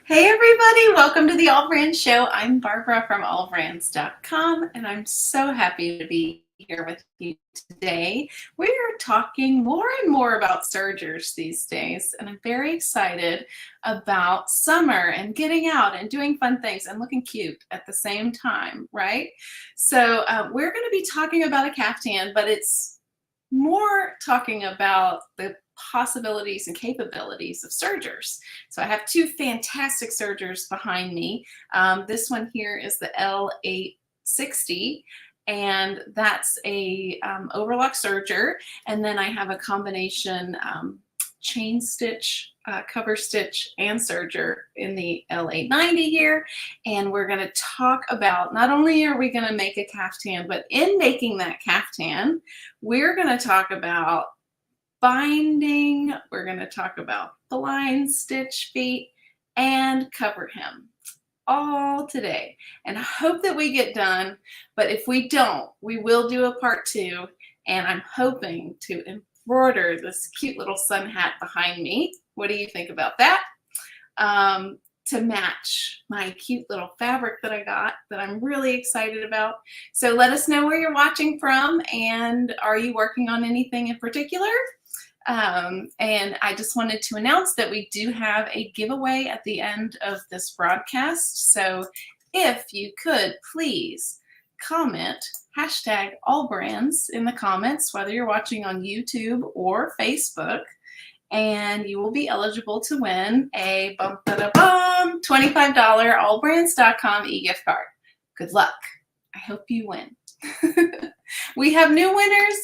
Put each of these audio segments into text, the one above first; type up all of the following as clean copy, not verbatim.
Hey everybody, welcome to the AllBrands show. I'm Barbara from AllBrands.com and I'm so happy to be here with you today. We are talking more and more about sergers these days, and I'm very excited about summer and getting out and doing fun things and looking cute at the same time, right? So we're going to be talking about a caftan, but it's more talking about the possibilities and capabilities of sergers. So I have two fantastic sergers behind me. This one here is the L860, and that's a overlock serger. And then I have a combination chain stitch, cover stitch, and serger in the L890 here. And we're going to talk about, not only are we going to make a caftan, but in making that caftan, we're going to talk about binding, we're going to talk about blind stitch feet, and Coverhem all today. And I hope that we get done, but if we don't, we will do a part 2, and I'm hoping to embroider this cute little sun hat behind me. What do you think about that? To match my cute little fabric that I got that I'm really excited about. So let us know where you're watching from, and are you working on anything in particular? And I just wanted to announce that we do have a giveaway at the end of this broadcast. So if you could please comment hashtag AllBrands in the comments, whether you're watching on YouTube or Facebook, and you will be eligible to win a $25 AllBrands.com e-gift card. Good luck. I hope you win. We have new winners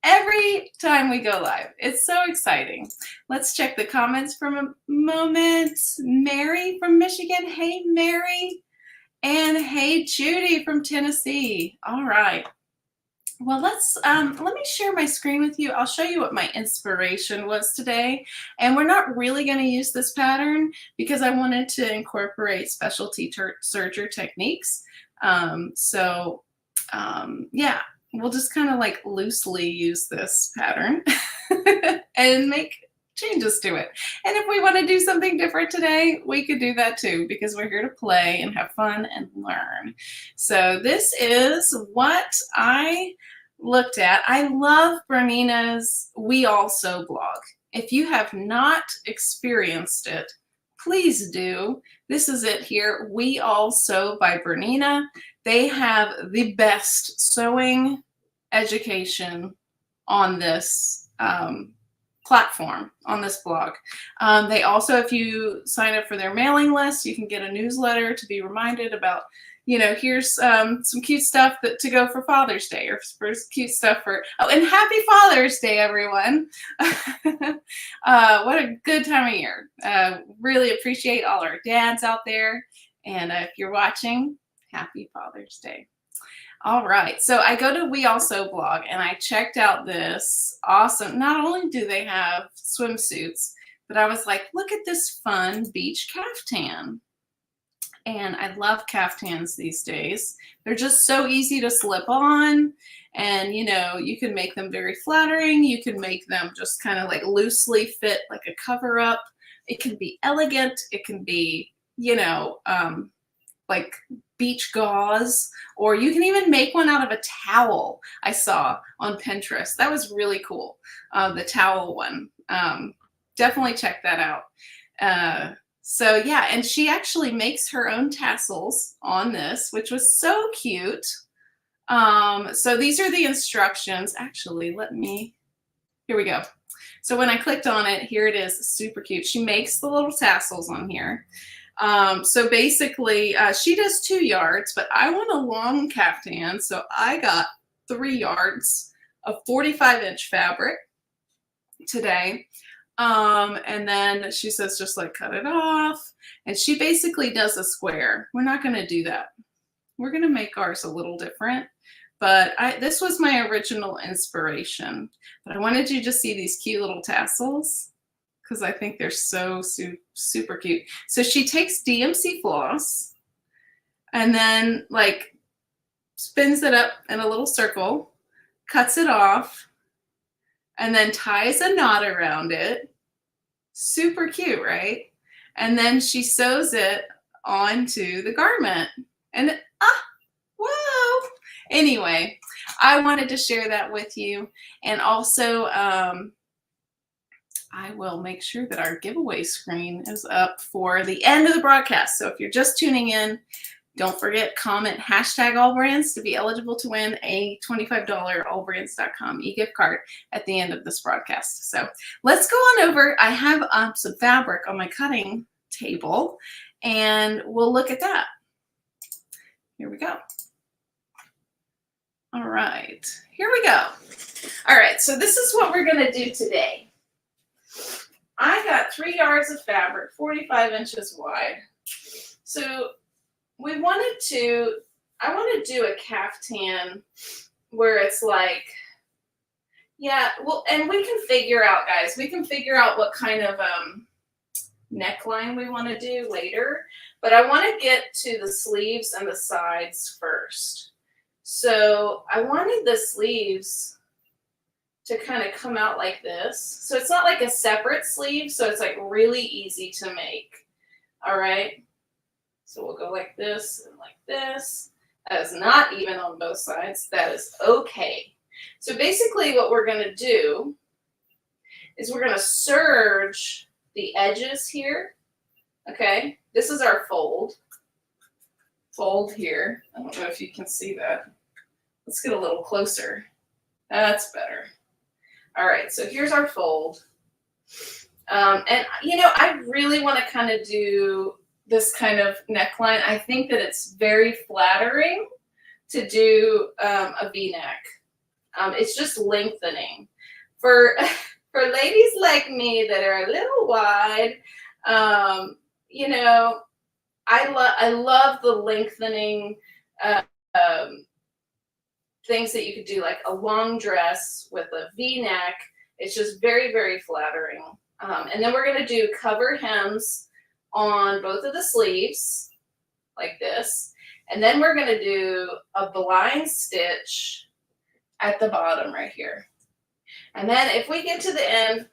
every time we go live. It's so exciting. Let's check the comments for a moment. Mary from Michigan. Hey, Mary. And hey, Judy from Tennessee. All right. Well, let me share my screen with you. I'll show you what my inspiration was today. And we're not really going to use this pattern because I wanted to incorporate specialty serger techniques. Yeah, we'll just kind of like loosely use this pattern and make changes to it. And if we want to do something different today, we could do that too, because we're here to play and have fun and learn. So this is what I looked at. I love Bernina's We All Sew blog. If you have not experienced it, please do. This is it here, We All Sew by Bernina. They have the best sewing education on this platform, on this blog. They also, if you sign up for their mailing list, you can get a newsletter to be reminded about, you know, here's some cute stuff to go for Father's Day, or for cute stuff for, oh, and happy Father's Day, everyone. What a good time of year. Really appreciate all our dads out there. And if you're watching, happy Father's Day. All right, so I go to We All Sew blog and I checked out this awesome, not only do they have swimsuits, but I was like, look at this fun beach caftan. And I love caftans these days. They're just so easy to slip on, and you know, you can make them very flattering. You can make them just kind of like loosely fit like a cover up. It can be elegant. It can be, you know, like beach gauze, or you can even make one out of a towel. I saw on Pinterest. That was really cool. The towel one. Definitely check that out. So yeah, and she actually makes her own tassels on this, which was so cute. So these are the instructions. Actually, here we go. So when I clicked on it, here it is, super cute. She makes the little tassels on here. So basically, she does 2 yards, but I want a long caftan, so I got 3 yards of 45-inch fabric today. And then she says, just like cut it off. And she basically does a square. We're not going to do that. We're going to make ours a little different. But this was my original inspiration. But I wanted you to see these cute little tassels, because I think they're so super cute. So she takes DMC floss and then like spins it up in a little circle, cuts it off, and then ties a knot around it. Super cute, right? and then she sews it onto the garment. And whoa! Anyway, I wanted to share that with you. And also, I will make sure that our giveaway screen is up for the end of the broadcast. So if you're just tuning in, don't forget, comment hashtag AllBrands to be eligible to win a $25 AllBrands.com e-gift card at the end of this broadcast. So let's go on over. I have some fabric on my cutting table, and we'll look at that. Here we go. All right, here we go. All right, so this is what we're going to do today. I got 3 yards of fabric, 45 inches wide. So I want to do a caftan where it's like, yeah, well, and we can figure out, guys, we can figure out what kind of neckline we want to do later, but I want to get to the sleeves and the sides first. So I wanted the sleeves to kind of come out like this. So it's not like a separate sleeve, so it's like really easy to make. All right. So we'll go like this and like this. That is not even on both sides. That is okay. So basically what we're going to do is we're going to serge the edges here. Okay. This is our fold. Fold here. I don't know if you can see that. Let's get a little closer. That's better. All right, so here's our fold. And, you know, I really want to kind of do this kind of neckline. I think that it's very flattering to do a V-neck. It's just lengthening. For ladies like me that are a little wide, you know, I love the lengthening things that you could do, like a long dress with a V-neck. It's just very, very flattering. And then we're going to do cover hems on both of the sleeves, like this. And then we're going to do a blind stitch at the bottom right here. And then if we get to the end,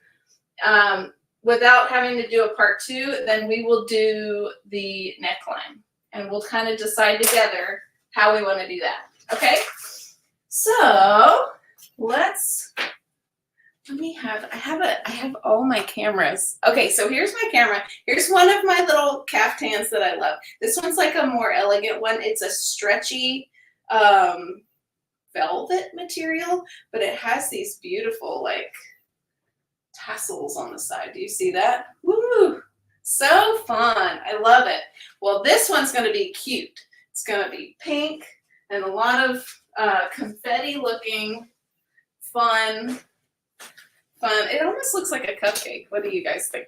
without having to do a part 2, then we will do the neckline. And we'll kind of decide together how we want to do that. Okay? So I have all my cameras. Okay, so here's my camera. Here's one of my little caftans that I love. This one's like a more elegant one. It's a stretchy velvet material, but it has these beautiful like tassels on the side. Do you see that? Woo! So fun. I love it. Well, this one's going to be cute. It's going to be pink and a lot of confetti looking fun. It almost looks like a cupcake. What do you guys think?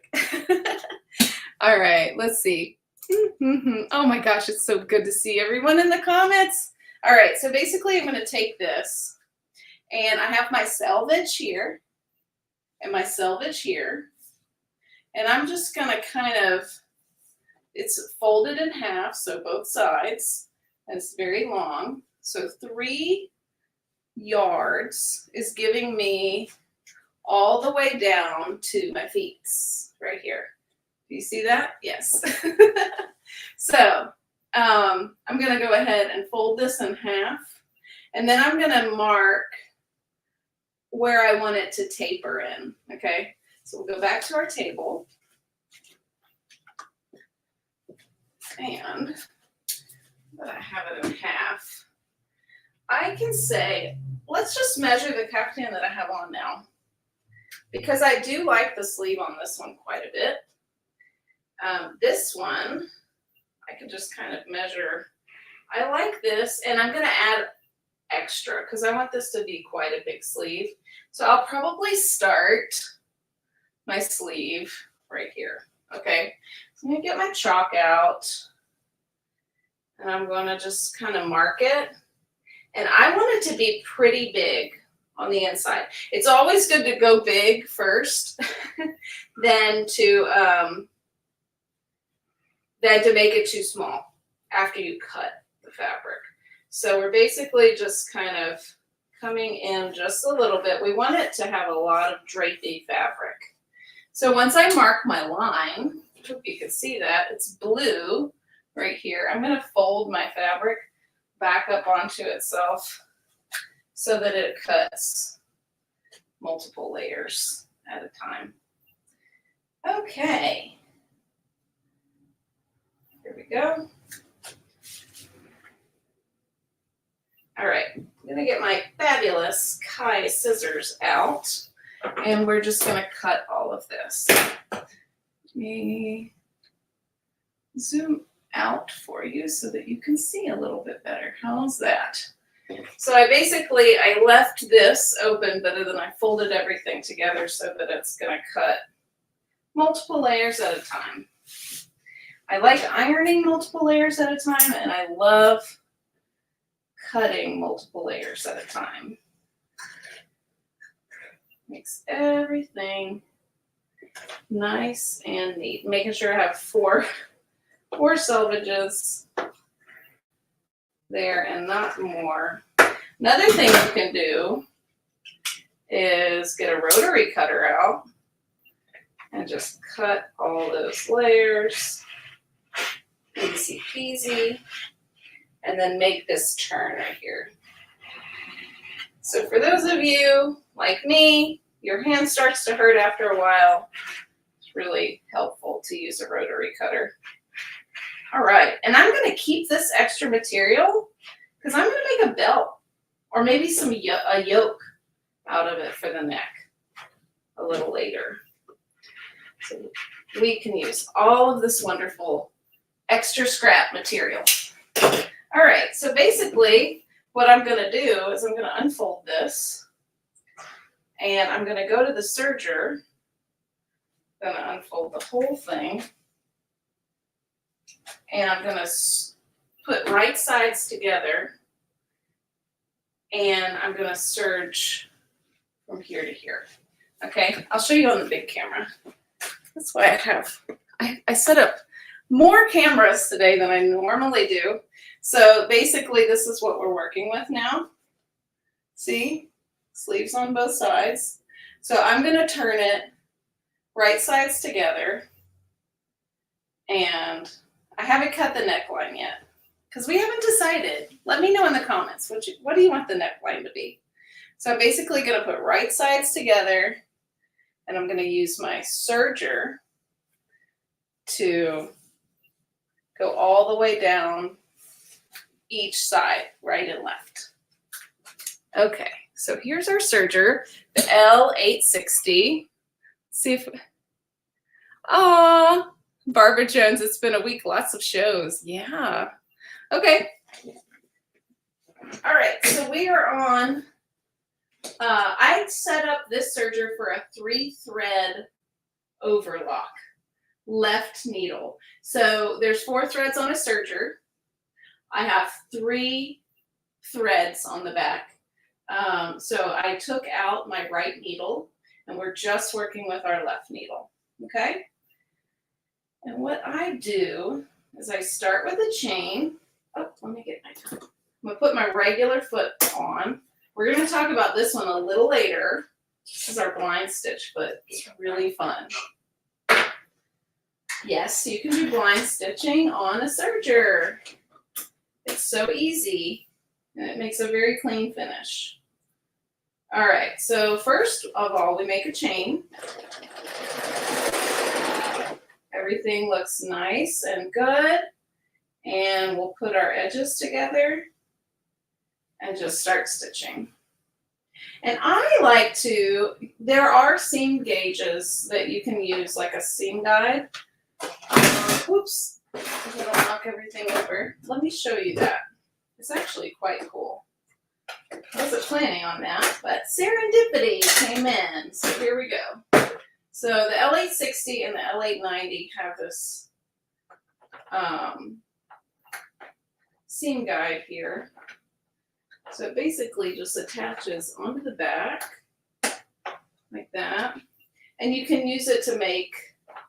All right, let's see. Oh my gosh, it's so good to see everyone in the comments. All right, so basically I'm going to take this and I have my selvage here and my selvage here. And I'm just going to kind of, it's folded in half, so both sides, and it's very long. So 3 yards is giving me all the way down to my feet right here. Do you see that? Yes. So I'm going to go ahead and fold this in half, and then I'm going to mark where I want it to taper in. Okay, so we'll go back to our table, and I have it in half. I can say, let's just measure the caftan that I have on now, because I do like the sleeve on this one quite a bit. This one, I can just kind of measure. I like this, and I'm going to add extra because I want this to be quite a big sleeve. So I'll probably start my sleeve right here. Okay, so I'm going to get my chalk out, and I'm going to just kind of mark it. And I want it to be pretty big on the inside. It's always good to go big first, then to make it too small after you cut the fabric. So we're basically just kind of coming in just a little bit. We want it to have a lot of drapey fabric. So once I mark my line, hope you can see that. It's blue right here. I'm going to fold my fabric back up onto itself so that it cuts multiple layers at a time. Okay. Here we go. All right, I'm gonna get my fabulous Kai scissors out, and we're just gonna cut all of this. Let me zoom out for you so that you can see a little bit better. How's that? So I left this open, but then I folded everything together so that it's gonna cut multiple layers at a time. I like ironing multiple layers at a time, and I love cutting multiple layers at a time. Makes everything nice and neat. Making sure I have four selvages there and not more. Another thing you can do is get a rotary cutter out and just cut all those layers. Easy peasy. And then make this turn right here. So for those of you like me, your hand starts to hurt after a while. It's really helpful to use a rotary cutter. All right, and I'm gonna keep this extra material because I'm gonna make a belt or maybe a yoke out of it for the neck a little later. So we can use all of this wonderful extra scrap material. All right, so basically what I'm gonna do is I'm gonna unfold this and I'm gonna go to the serger. I'm gonna unfold the whole thing and I'm gonna put right sides together and I'm gonna serge from here to here. Okay, I'll show you on the big camera. That's why I set up more cameras today than I normally do. So basically this is what we're working with now. See, sleeves on both sides. So I'm gonna turn it right sides together, and I haven't cut the neckline yet because we haven't decided. Let me know in the comments, what do you want the neckline to be? So I'm basically gonna put right sides together and I'm gonna use my serger to go all the way down each side, right and left. Okay, so here's our serger, the L860. See if, Barbara Jones, it's been a week, lots of shows. Yeah. Okay. All right, so we are on, I set up this serger for a 3-thread overlock, left needle. So there's 4 threads on a serger. I have 3 threads on the back. So I took out my right needle and we're just working with our left needle, okay? And what I do is I start with a chain. Oh, let me get my time. I'm gonna put my regular foot on. We're gonna talk about this one a little later. This is our blind stitch foot. It's really fun. Yes, you can do blind stitching on a serger. It's so easy, and it makes a very clean finish. All right, so first of all, we make a chain. Everything looks nice and good, and we'll put our edges together and just start stitching. And I like to, there are seam gauges that you can use, like a seam guide. Whoops, I don't knock everything over. Let me show you that. It's actually quite cool. I wasn't planning on that, but serendipity came in. So here we go. So the L860 and the L890 have this seam guide here. So it basically just attaches onto the back like that. And you can use it to make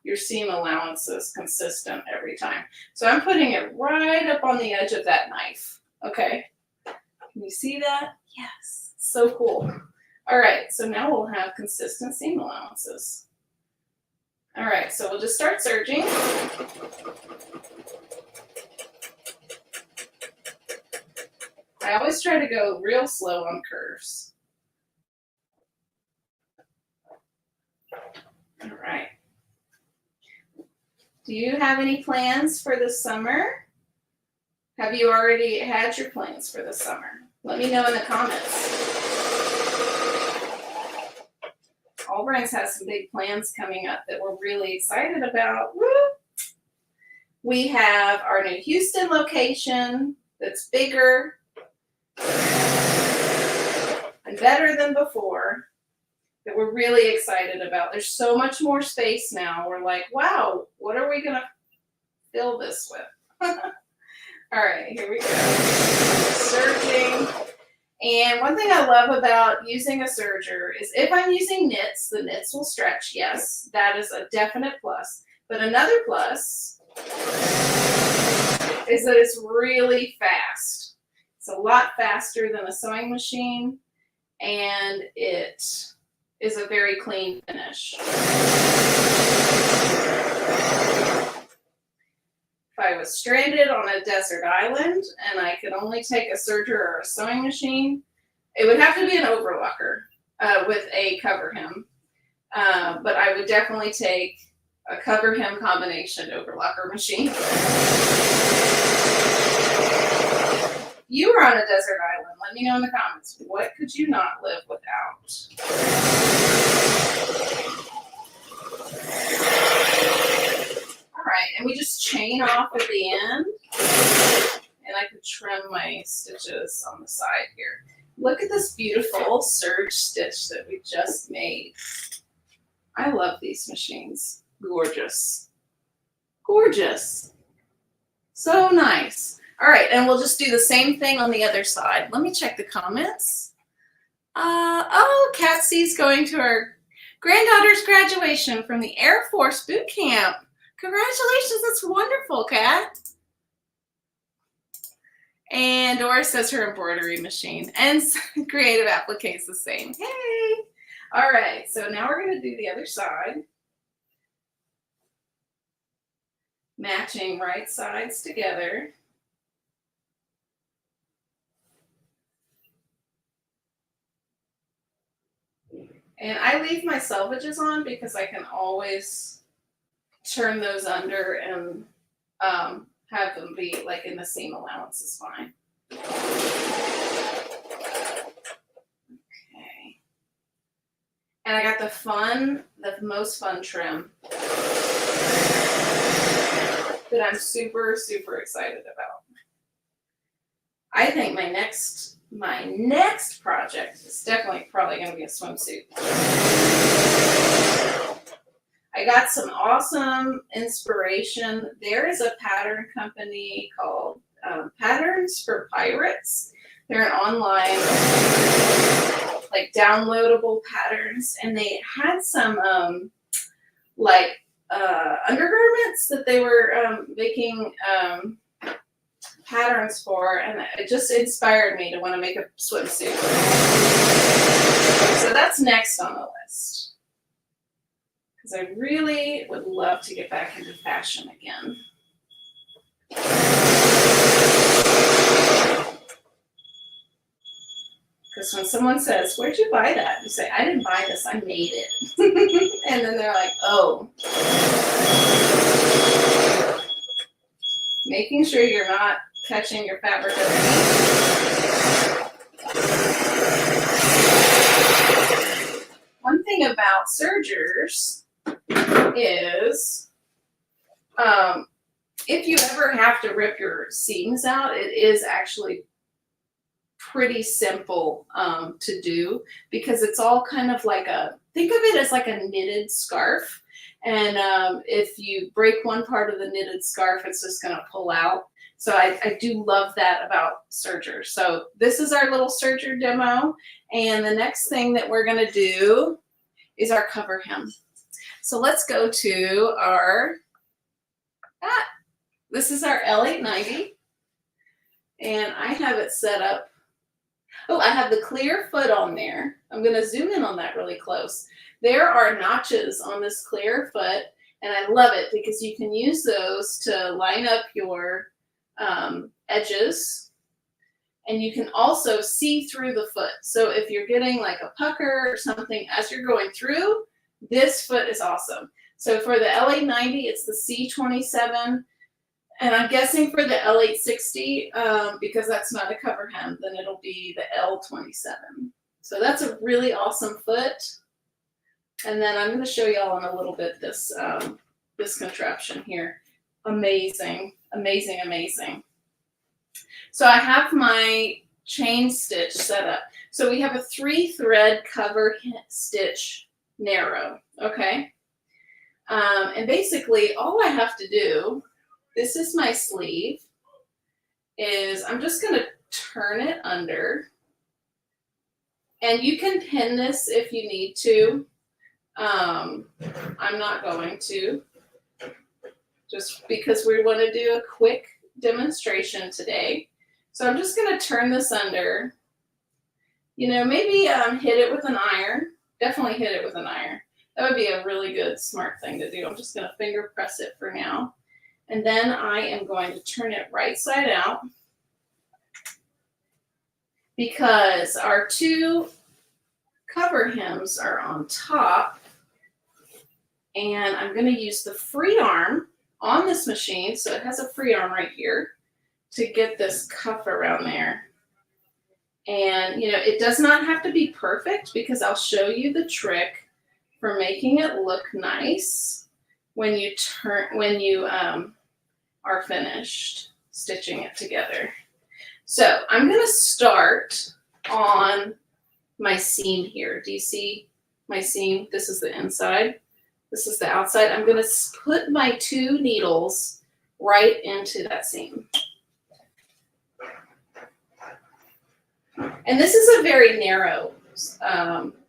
your seam allowances consistent every time. So I'm putting it right up on the edge of that knife. Okay, can you see that? Yes, so cool. All right, so now we'll have consistent seam allowances. All right, so we'll just start serging. I always try to go real slow on curves. All right. Do you have any plans for this summer? Have you already had your plans for the summer? Let me know in the comments. AllBrands has some big plans coming up that we're really excited about. Woo! We have our new Houston location that's bigger and better than before that we're really excited about. There's so much more space now. We're like, wow, what are we going to fill this with? All right, here we go. Serging. And one thing I love about using a serger is if I'm using knits, the knits will stretch. Yes, that is a definite plus. But another plus is that it's really fast. It's a lot faster than a sewing machine, and it is a very clean finish. If I was stranded on a desert island and I could only take a serger or a sewing machine, it would have to be an overlocker with a Coverhem. But I would definitely take a Coverhem combination overlocker machine. You were on a desert island. Let me know in the comments. What could you not live without? All right, and we just chain off at the end. And I could trim my stitches on the side here. Look at this beautiful serge stitch that we just made. I love these machines. Gorgeous. Gorgeous. So nice. All right, and we'll just do the same thing on the other side. Let me check the comments. Oh, Catsy's going to her granddaughter's graduation from the Air Force boot camp. Congratulations, that's wonderful, Kat. And Doris says her embroidery machine. And Creative Appliques the same. Hey! All right, so now we're going to do the other side. Matching right sides together. And I leave my selvages on because I can always turn those under and have them be like in the seam allowance is fine. Okay. And I got the most fun trim that I'm super, super excited about. I think my next project is definitely probably going to be a swimsuit. I got some awesome inspiration. There is a pattern company called Patterns for Pirates. They're an online, like downloadable patterns, and they had some undergarments that they were making patterns for, and it just inspired me to want to make a swimsuit. So that's next on the list, because I really would love to get back into fashion again. Because when someone says, "Where'd you buy that?" you say, "I didn't buy this, I made it." And then they're like, "Oh." Making sure you're not catching your fabric underneath. One thing about sergers is if you ever have to rip your seams out, it is actually pretty simple to do, because it's all kind of like think of it as like a knitted scarf. And if you break one part of the knitted scarf, it's just going to pull out. So I do love that about sergers. So this is our little serger demo. And the next thing that we're going to do is our Coverhem. So let's go to our, this is our L890. And I have it set up. Oh, I have the clear foot on there. I'm going to zoom in on that really close. There are notches on this clear foot, And I love it because you can use those to line up your edges, and you can also see through the foot. So if you're getting like a pucker or something as you're going through, this foot is awesome. So for the L890, it's the C27. And I'm guessing for the L860, because that's not a Coverhem, then it'll be the L27. So that's a really awesome foot. And then I'm going to show y'all in a little bit this, this contraption here. Amazing, amazing, amazing. So I have my chain stitch set up. So we have a 3-thread cover stitch narrow, okay? And basically all I have to do, this is my sleeve, is I'm just going to turn it under. And you can pin this if you need to. I'm not going to, just because we want to do a quick demonstration today. So I'm just going to turn this under. You know, maybe hit it with an iron. Definitely hit it with an iron. That would be a really good, smart thing to do. I'm just going to finger press it for now. And then I am going to turn it right side out, because our 2 cover hems are on top. And I'm going to use the free arm on this machine. So it has a free arm right here to get this cuff around there. And, you know, it does not have to be perfect, because I'll show you the trick for making it look nice when you are finished stitching it together. So I'm going to start on my seam here. Do you see my seam? This is the inside. This is the outside. I'm going to put my 2 needles right into that seam. And this is a very narrow,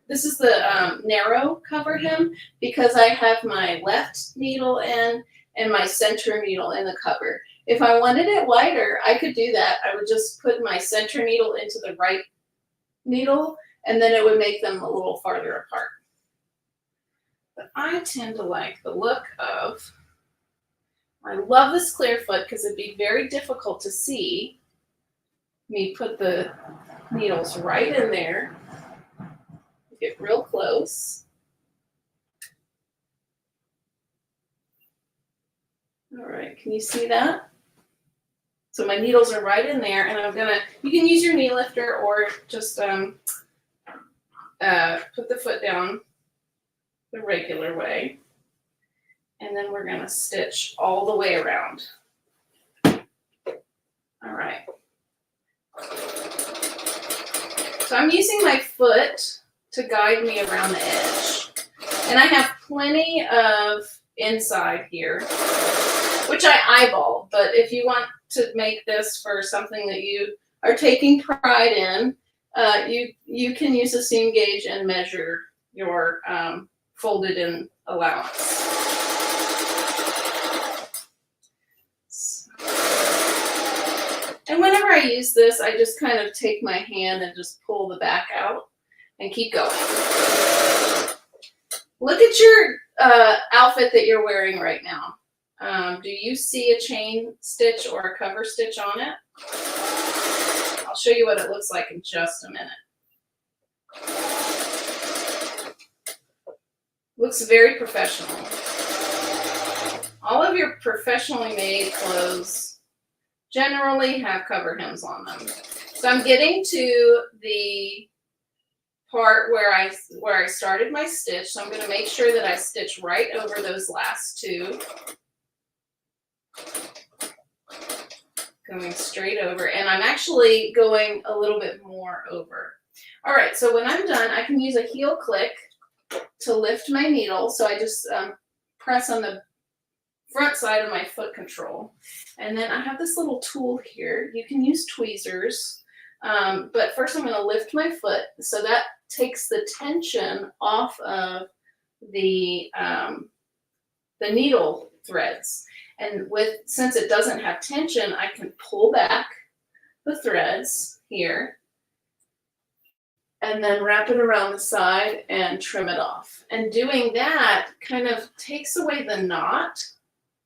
this is the narrow cover hem, because I have my left needle in and my center needle in the cover. If I wanted it wider, I could do that. I would just put my center needle into the right needle, and then it would make them a little farther apart. But I tend to like the look of, I love this clear foot because it'd be very difficult to see me put the needles right in there. Get real close. All right, can you see that? So my needles are right in there, and I'm gonna, you can use your knee lifter or just put the foot down the regular way. And then we're gonna stitch all the way around. All right. So I'm using my foot to guide me around the edge. And I have plenty of inside here, which I eyeball, but if you want to make this for something that you are taking pride in, you can use a seam gauge and measure your folded in allowance. And whenever I use this, I just kind of take my hand and just pull the back out and keep going. Look at your outfit that you're wearing right now. Do you see a chain stitch or a cover stitch on it? I'll show you what it looks like in just a minute. Looks very professional. All of your professionally made clothes generally have cover hems on them. So I'm getting to the part where I started my stitch. So I'm going to make sure that I stitch right over those last 2. Going straight over, and I'm actually going a little bit more over. All right, so when I'm done, I can use a heel click to lift my needle. So I just press on the front side of my foot control. And then I have this little tool here. You can use tweezers, but first I'm going to lift my foot. So that takes the tension off of the needle threads. And since it doesn't have tension, I can pull back the threads here. and then wrap it around the side and trim it off. And doing that kind of takes away the knot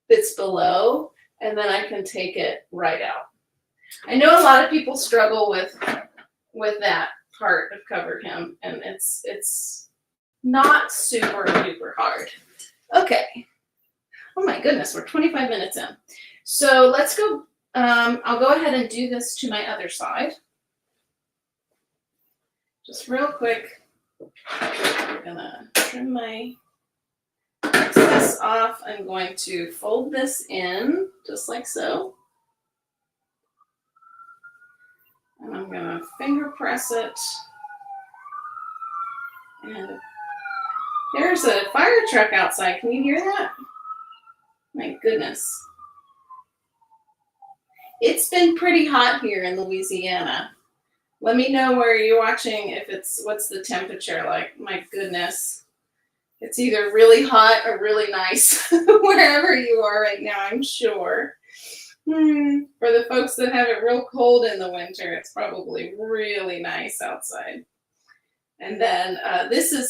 that's below, and then I can take it right out. I know a lot of people struggle with that part of Coverhem, and it's not super duper hard. Okay. Oh my goodness, we're 25 minutes in. So let's go. I'll go ahead and do this to my other side. Just real quick, I'm gonna trim my excess off. I'm going to fold this in just like so. And I'm gonna finger press it. And there's a fire truck outside. Can you hear that? My goodness. It's been pretty hot here in Louisiana. Let me know where you're watching, if what's the temperature like. My goodness. It's either really hot or really nice wherever you are right now, I'm sure. For the folks that have it real cold in the winter, it's probably really nice outside. And then this is,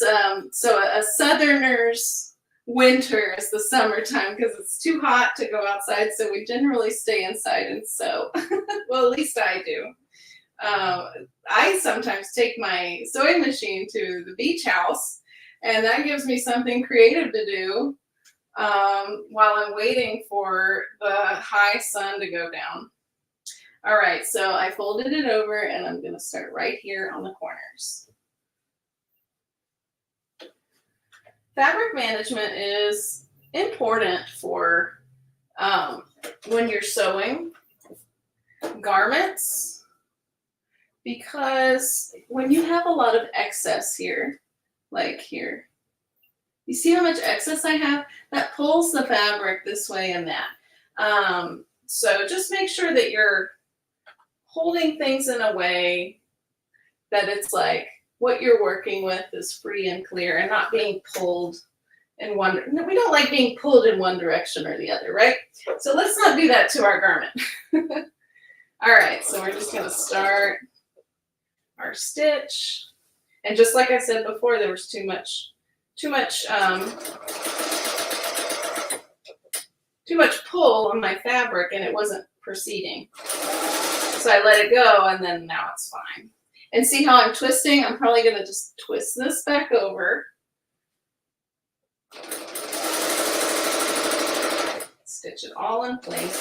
so a southerner's winter is the summertime because it's too hot to go outside, so we generally stay inside and sew. Well, at least I do. I sometimes take my sewing machine to the beach house, and that gives me something creative to do while I'm waiting for the high sun to go down. All right, so I folded it over, and I'm going to start right here on the corners. Fabric management is important for when you're sewing garments, because when you have a lot of excess here, like here, you see how much excess I have? That pulls the fabric this way and that. So just make sure that you're holding things in a way that it's like what you're working with is free and clear and not being pulled in one. We don't like being pulled in one direction or the other, right? So let's not do that to our garment. All right, so we're just gonna start our stitch. And just like I said before, there was too much pull on my fabric and it wasn't proceeding. So I let it go, and then now it's fine. And see how I'm twisting? I'm probably gonna just twist this back over. Stitch it all in place.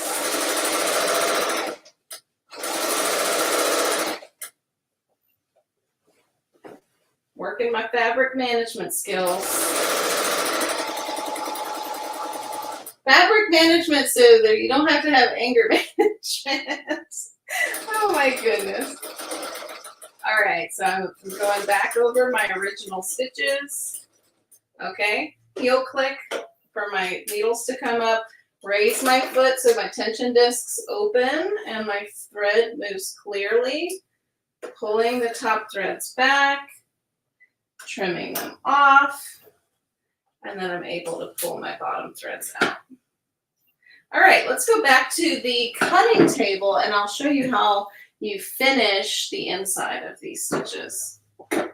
Working my fabric management skills. Fabric management so that you don't have to have anger management. Oh my goodness. All right, so I'm going back over my original stitches. Okay, heel click for my needles to come up. Raise my foot so my tension discs open and my thread moves clearly. Pulling the top threads back, trimming them off, and then I'm able to pull my bottom threads out. All right, let's go back to the cutting table, and I'll show you how you finish the inside of these stitches. All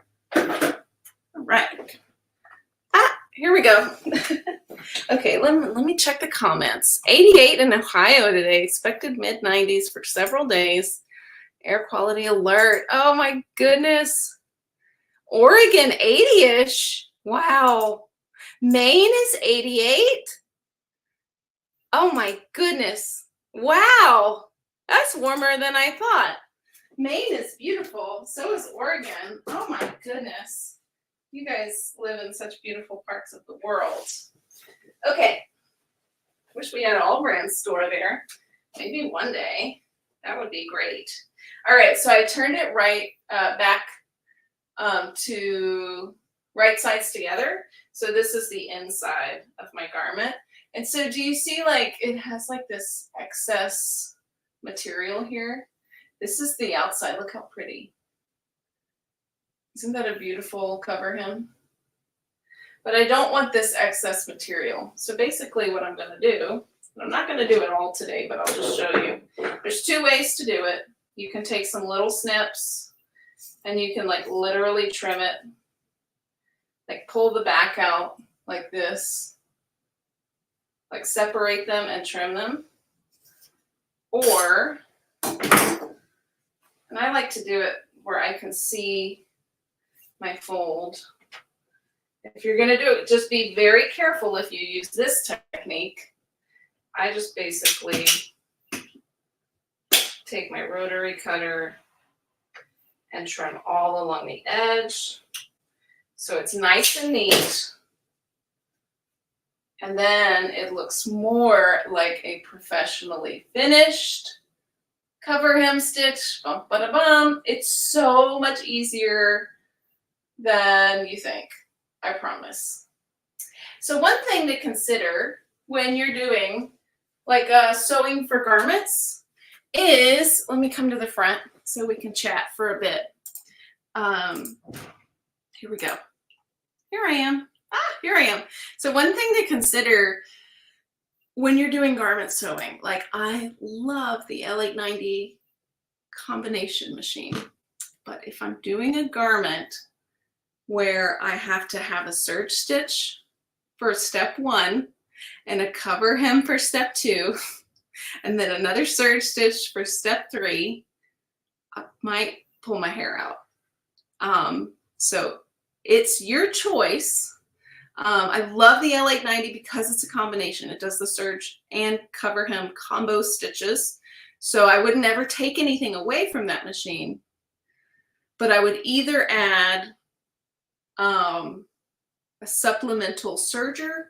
right. Here we go. Okay, let me check the comments. 88 in Ohio today. Expected mid-90s for several days. Air quality alert. Oh my goodness. Oregon 80-ish. Wow. Maine is 88. Oh my goodness. Wow. That's warmer than I thought. Maine is beautiful. So is Oregon. Oh my goodness. You guys live in such beautiful parts of the world. Okay. Wish we had an AllBrands store there. Maybe one day. That would be great. All right. So I turned it right back to right sides together. So this is the inside of my garment. And so do you see like it has like this excess material here? This is the outside. Look how pretty. Isn't that a beautiful Coverhem? But I don't want this excess material. So basically what I'm going to do, I'm not going to do it all today, but I'll just show you. There's two ways to do it. You can take some little snips And you can like literally trim it, like pull the back out like this, like separate them and trim them. Or, and I like to do it where I can see my fold. If you're gonna do it, just be very careful if you use this technique. I just basically take my rotary cutter and trim all along the edge so it's nice and neat. And then it looks more like a professionally finished cover hem stitch. Bum, ba, da, bum. It's so much easier than you think, I promise. So one thing to consider when you're doing like sewing for garments is, let me come to the front so we can chat for a bit. Here we go. Here I am. Here I am. So one thing to consider when you're doing garment sewing, like I love the L890 combination machine, but if I'm doing a garment where I have to have a serge stitch for step 1 and a cover hem for step 2, and then another serge stitch for step 3, I might pull my hair out. So it's your choice. I love the L890 because it's a combination. It does the serge and cover hem combo stitches. So I would never take anything away from that machine, but I would either add a supplemental serger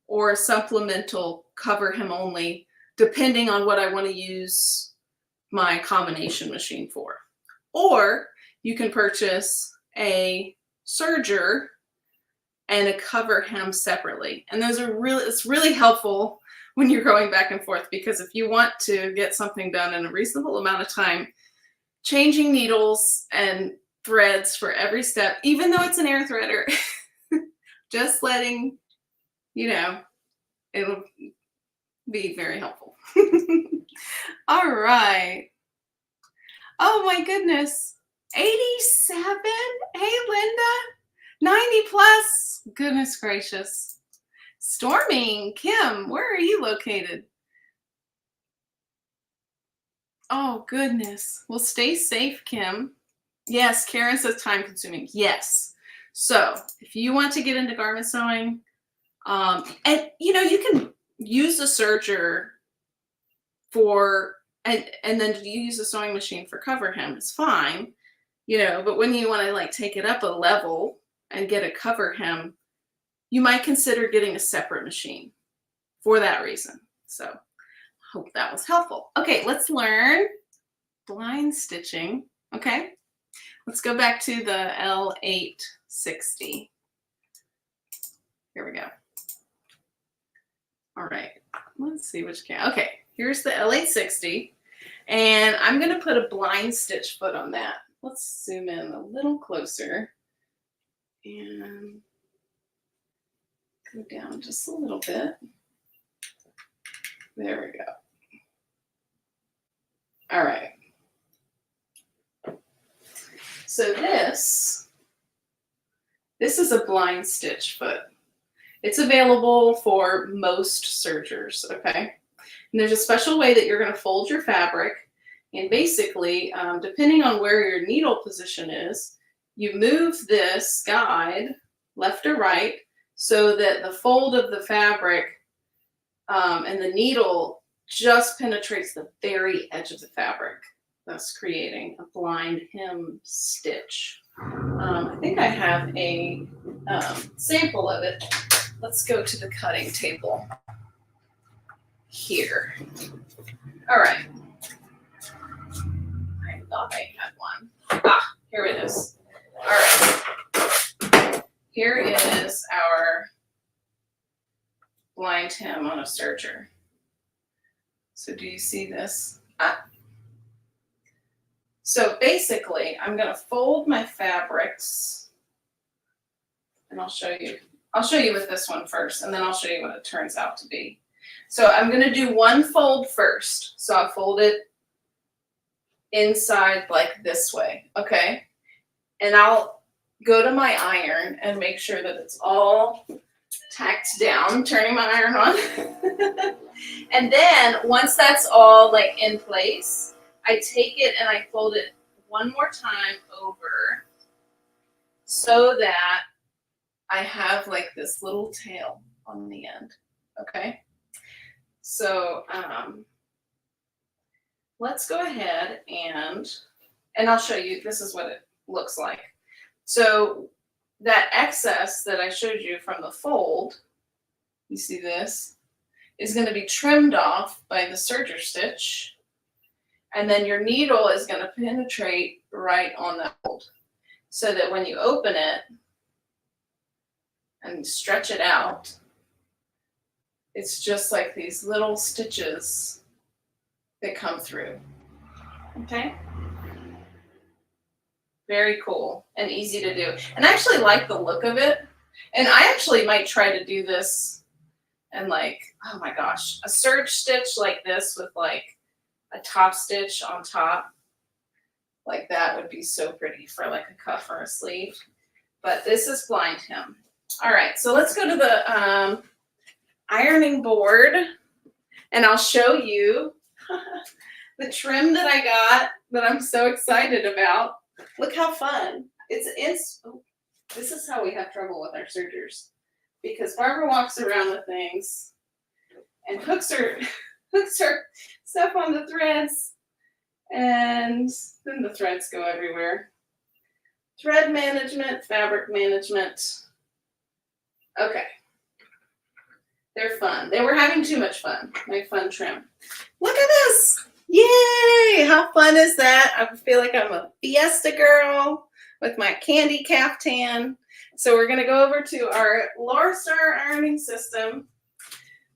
or a supplemental cover hem only, depending on what I want to use my combination machine for. Or you can purchase a serger and a cover hem separately. And those are really, it's really helpful when you're going back and forth, because if you want to get something done in a reasonable amount of time, changing needles and threads for every step, even though it's an air threader, just letting you know, it'll be very helpful. All right. Oh my goodness. 87? Hey, Linda. 90 plus. Goodness gracious. Storming. Kim, where are you located? Oh, goodness. Well, stay safe, Kim. Yes, Karen says time consuming. Yes. So if you want to get into garment sewing, and you know, you can use a serger for, and then you use a sewing machine for cover hem. It's fine, you know, but when you want to like take it up a level and get a cover hem, you might consider getting a separate machine for that reason. So hope that was helpful. Okay, let's learn blind stitching. Okay, let's go back to the L860. Here we go. All right, let's see which can. Okay, here's the L860, and I'm going to put a blind stitch foot on that. Let's zoom in a little closer and go down just a little bit. There we go. All right. So this is a blind stitch foot. It's available for most sergers, okay? And there's a special way that you're going to fold your fabric, and basically, depending on where your needle position is, you move this guide left or right so that the fold of the fabric and the needle just penetrates the very edge of the fabric, thus creating a blind hem stitch. I think I have a sample of it. Let's go to the cutting table here. All right. I thought I had one. Ah, here it is. All right. Here is our blind hem on a serger. So do you see this? So basically, I'm going to fold my fabrics, and I'll show you with this one first, and then I'll show you what it turns out to be. So I'm going to do one fold first. So I'll fold it inside like this way, okay? and I'll go to my iron and make sure that it's all tacked down, turning my iron on. And then once that's all like in place, I take it and I fold it one more time over so that I have like this little tail on the end. Okay. So let's go ahead and I'll show you, this is what it looks like. So that excess that I showed you from the fold, you see this, is going to be trimmed off by the serger stitch. And then your needle is going to penetrate right on that fold so that when you open it and stretch it out, it's just like these little stitches that come through. Okay? Very cool and easy to do. And I actually like the look of it. And I actually might try to do this and like, oh my gosh, a serge stitch like this with like a top stitch on top. Like that would be so pretty for like a cuff or a sleeve. But this is Blindhem. All right, so let's go to the ironing board and I'll show you the trim that I got that I'm so excited about. Look how fun. Oh, this is how we have trouble with our sergers, because Barbara walks around with things and hooks her stuff on the threads, and then the threads go everywhere. Thread management, fabric management. Okay. They're fun. They were having too much fun. My fun trim. Look at this. Yay! How fun is that? I feel like I'm a fiesta girl with my candy caftan. So we're going to go over to our Laura Star ironing system.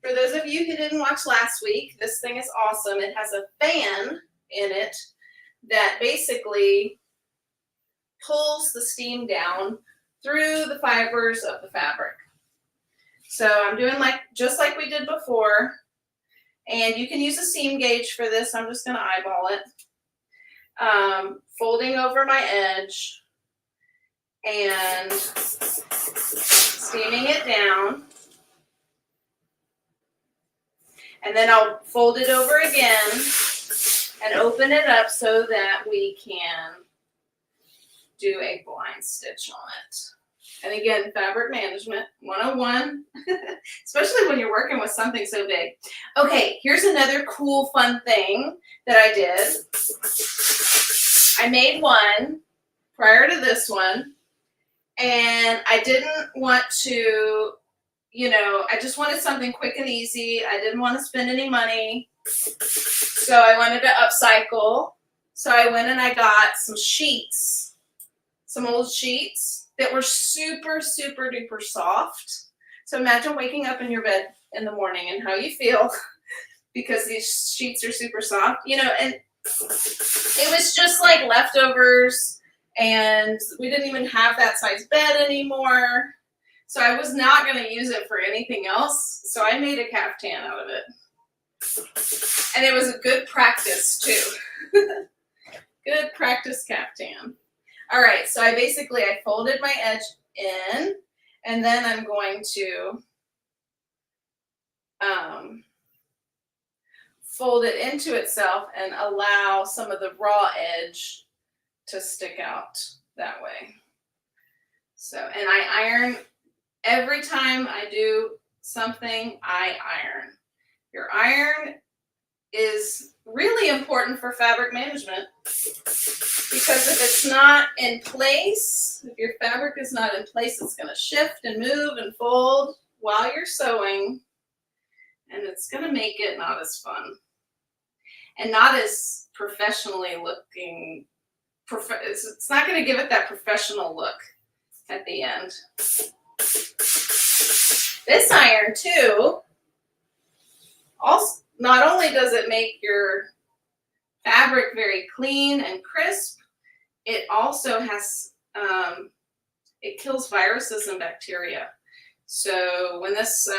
For those of you who didn't watch last week, this thing is awesome. It has a fan in it that basically pulls the steam down through the fibers of the fabric. So I'm doing just like we did before. And you can use a seam gauge for this. I'm just going to eyeball it. Folding over my edge and steaming it down. And then I'll fold it over again and open it up so that we can do a blind stitch on it. And again, fabric management 101, especially when you're working with something so big. Okay, here's another cool, fun thing that I did. I made one prior to this one, and I didn't want to, I just wanted something quick and easy. I didn't want to spend any money, so I wanted to upcycle. So I went and I got some sheets, some old sheets that were super, super duper soft. So imagine waking up in your bed in the morning and how you feel because these sheets are super soft, and it was just like leftovers, and we didn't even have that size bed anymore. So I was not going to use it for anything else. So I made a caftan out of it. And it was a good practice too. Good practice caftan. All right, so I folded my edge in, and then I'm going to fold it into itself and allow some of the raw edge to stick out that way. So, and I iron every time I do something, I iron. Your iron is really important for fabric management, because if it's not in place, if your fabric is not in place, it's going to shift and move and fold while you're sewing, and it's going to make it not as fun and not as professionally looking. It's not going to give it that professional look at the end. This iron too, also, not only does it make your fabric very clean and crisp, it also has, it kills viruses and bacteria. So when this,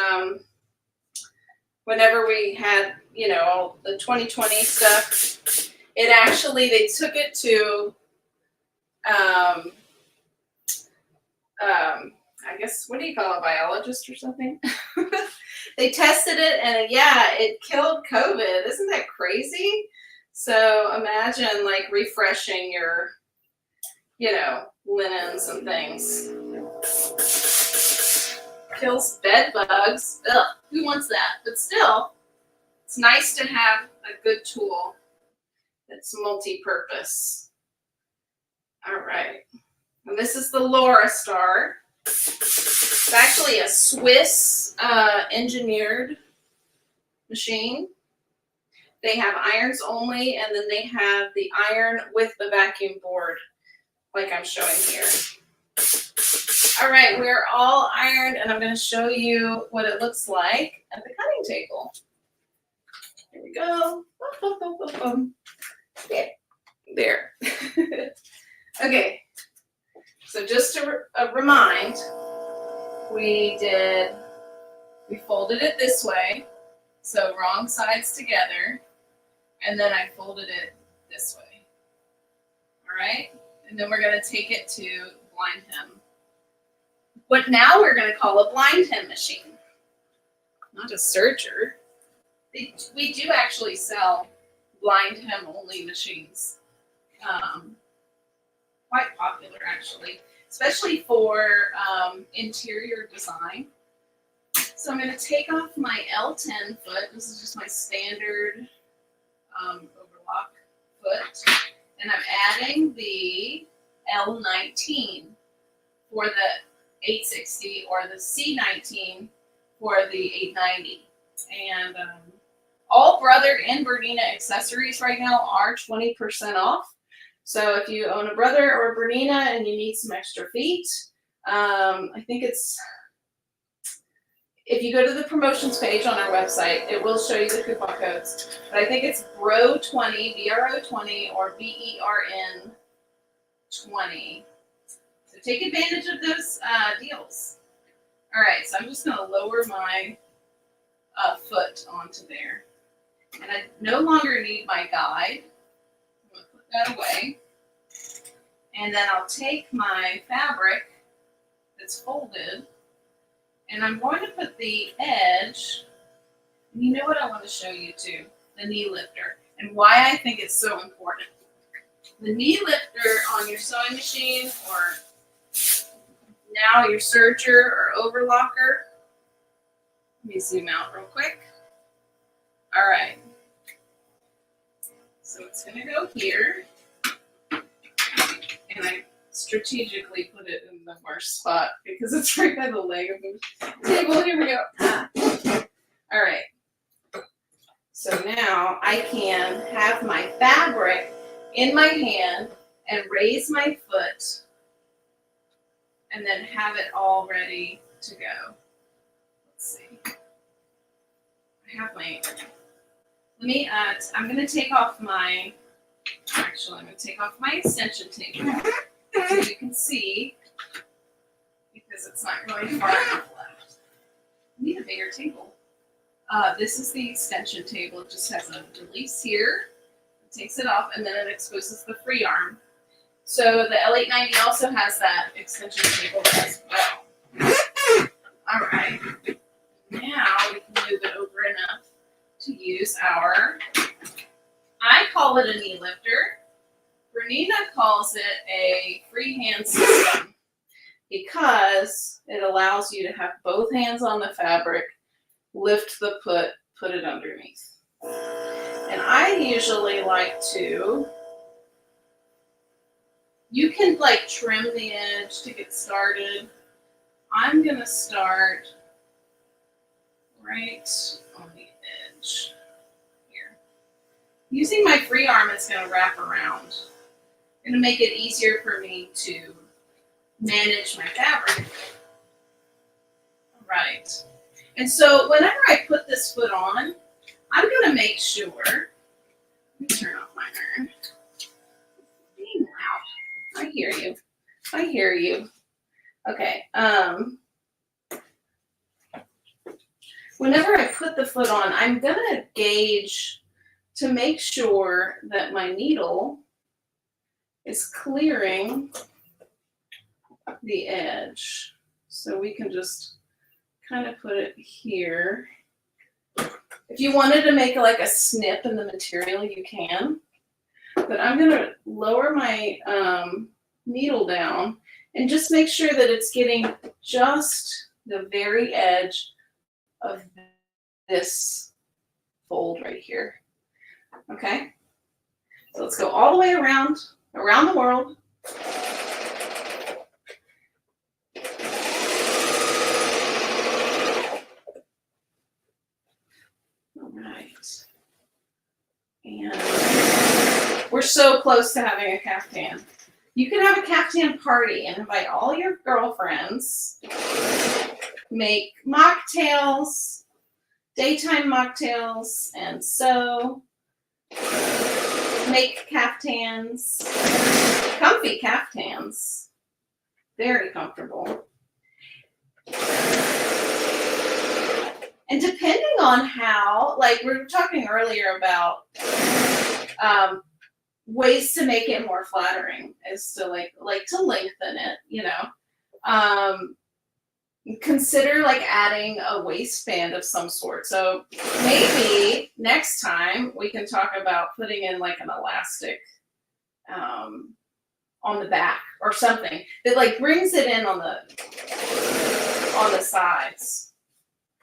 whenever we had, all the 2020 stuff, they took it to I guess, what do you call a biologist or something? They tested it and yeah, it killed COVID. Isn't that crazy? So imagine like refreshing your, linens and things. Kills bed bugs. Ugh, who wants that? But still, it's nice to have a good tool that's multi-purpose. All right. And this is the Laura Star. It's actually a Swiss engineered machine. They have irons only, and then they have the iron with the vacuum board, like I'm showing here. All right, we're all ironed, and I'm going to show you what it looks like at the cutting table. Here we go. Okay, there. Okay, so just to remind, we folded it this way, so wrong sides together, and then I folded it this way. All right, and then we're going to take it to Blindhem. What now we're going to call a Blindhem machine, not a serger. We do actually sell Blindhem only machines. Quite popular actually, especially for interior design. So I'm going to take off my L10 foot. This is just my standard overlock foot. And I'm adding the L19 for the 860 or the C19 for the 890. And all Brother and Bernina accessories right now are 20% off. So if you own a Brother or a Bernina and you need some extra feet, I think it's, if you go to the promotions page on our website, it will show you the coupon codes. But I think it's BRO20, BRO20, or BERN20. So take advantage of those deals. All right, so I'm just going to lower my foot onto there. And I no longer need my guide. I'm going to put that away. And then I'll take my fabric that's folded, and I'm going to put the edge, and you know what I want to show you too, the knee lifter, and why I think it's so important. The knee lifter on your sewing machine, or now your serger or overlocker. Let me zoom out real quick. All right. So it's going to go here. And I strategically put it in the worst spot because it's right by the leg of the table. Here we go. All right. So now I can have my fabric in my hand and raise my foot and then have it all ready to go. Let's see. I have my, I'm going to take off my, actually, I'm going to take off my extension tape so you can see, because it's not going far enough left. I need a bigger table. This is the extension table. It just has a release here. It takes it off, and then it exposes the free arm. So the L890 also has that extension table as well. All right. Now we can move it over enough to use our, I call it a knee lifter. Bernina calls it a freehand system because it allows you to have both hands on the fabric, lift the put it underneath. And I usually like to, you can like trim the edge to get started. I'm going to start right on the edge here. Using my free arm, it's going to wrap around. Going to make it easier for me to manage my fabric. All right. And so whenever I put this foot on, I'm going to make sure, let me turn off my iron. Being loud. I hear you. I hear you. Okay. Whenever I put the foot on, I'm going to gauge to make sure that my needle is clearing the edge. So we can just kind of put it here. If you wanted to make like a snip in the material, you can. But I'm going to lower my needle down and just make sure that it's getting just the very edge of this fold right here. Okay? So let's go all the way around the world. All right. And we're so close to having a caftan. You can have a caftan party and invite all your girlfriends, make mocktails, daytime mocktails, and sew, make caftans, comfy caftans, very comfortable. And depending on how, like we were talking earlier about ways to make it more flattering is to like to lengthen it, you know. Consider like adding a waistband of some sort. So maybe next time we can talk about putting in like an elastic on the back or something that like brings it in on the sides.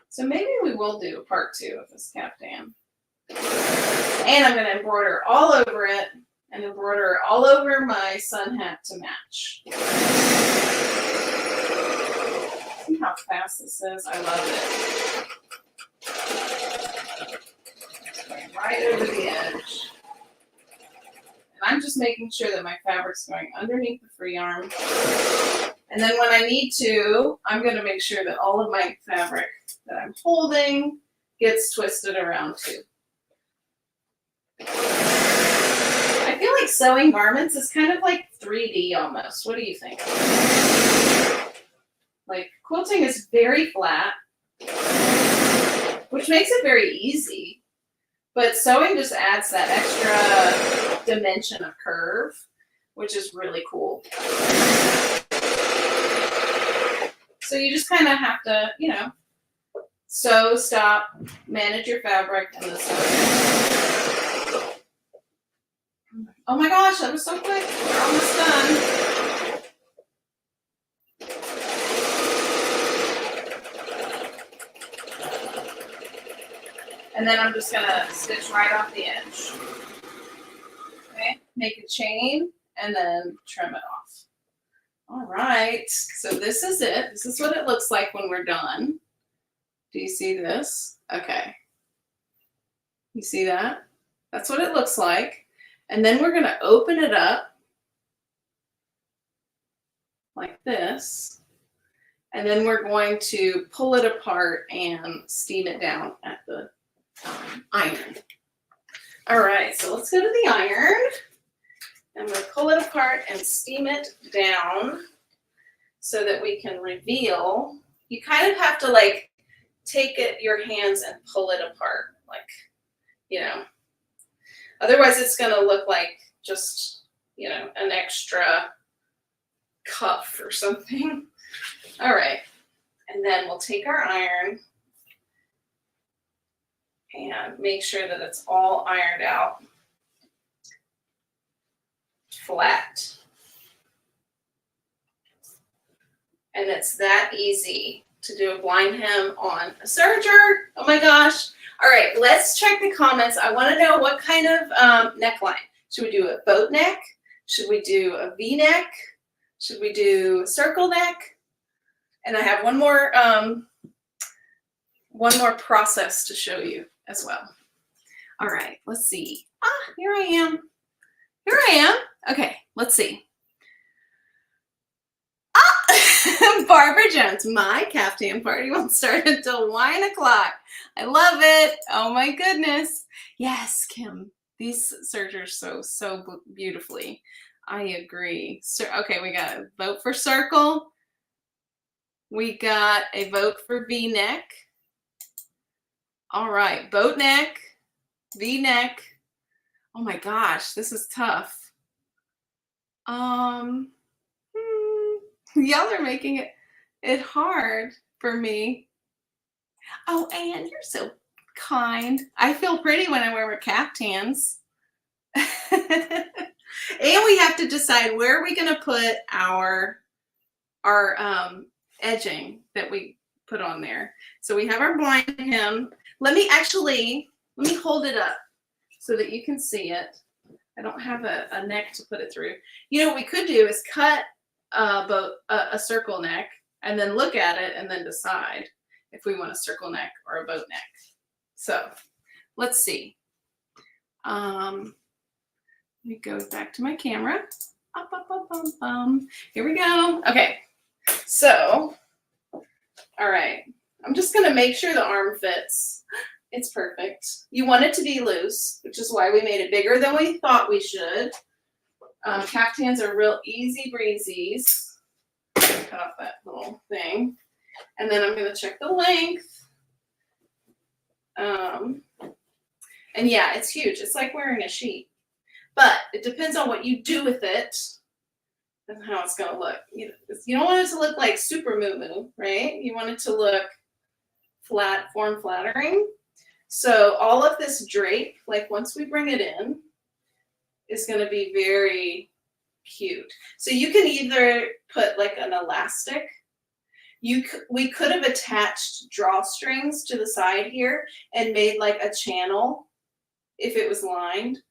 So maybe we will do a part 2 of this caftan. And I'm going to embroider all over it and embroider all over my sun hat to match. See how fast this is? I love it. Right over the edge. And I'm just making sure that my fabric's going underneath the free arm. And then when I need to, I'm going to make sure that all of my fabric that I'm holding gets twisted around too. I feel like sewing garments is kind of like 3D almost. What do you think? Like quilting is very flat, which makes it very easy. But sewing just adds that extra dimension of curve, which is really cool. So you just kind of have to, you know, sew, stop, manage your fabric, and the sewing. Oh my gosh, that was so quick. We're almost done. And then I'm just going to stitch right off the edge. Okay, make a chain and then trim it off. All right, so this is it. This is what it looks like when we're done. Do you see this? Okay. You see that? That's what it looks like. And then we're going to open it up like this. And then we're going to pull it apart and steam it down at the iron. All right, so let's go to the iron. I'm going to pull it apart and steam it down so that we can reveal. You kind of have to like take it, your hands, and pull it apart, like, you know. Otherwise, it's going to look like just, you know, an extra cuff or something. All right, and then we'll take our iron and make sure that it's all ironed out flat. And it's that easy to do a Blindhem on a serger. Oh my gosh. All right, let's check the comments. I want to know what kind of neckline. Should we do a boat neck? Should we do a V-neck? Should we do a circle neck? And I have one more process to show you as well. All right, let's see. Here I am. Here I am. Okay, let's see. Barbara Jones, my caftan party won't start until 1 o'clock. I love it. Oh my goodness. Yes, Kim, these sergers sew so beautifully. I agree. So, okay, we got a vote for circle. We got a vote for V-neck. All right, boat neck, V-neck. Oh my gosh, this is tough. Y'all are making it hard for me. Oh, Anne, you're so kind. I feel pretty when I wear my caftans. And we have to decide where are we going to put our edging that we put on there. So we have our Blindhem. Let me hold it up so that you can see it. I don't have a neck to put it through. You know what we could do is cut a circle neck and then look at it and then decide if we want a circle neck or a boat neck. So let's see. Let me go back to my camera. Here we go. Okay. So, all right. I'm just going to make sure the arm fits. It's perfect. You want it to be loose, which is why we made it bigger than we thought we should. Caftans are real easy breezies. Cut off that little thing. And then I'm going to check the length. And yeah, it's huge. It's like wearing a sheet. But it depends on what you do with it and how it's going to look. You don't want it to look like super moo-moo, right? You want it to look flat, form flattering. So all of this drape, like once we bring it in, is going to be very cute. So you can either put like an elastic. We could have attached drawstrings to the side here and made like a channel if it was lined,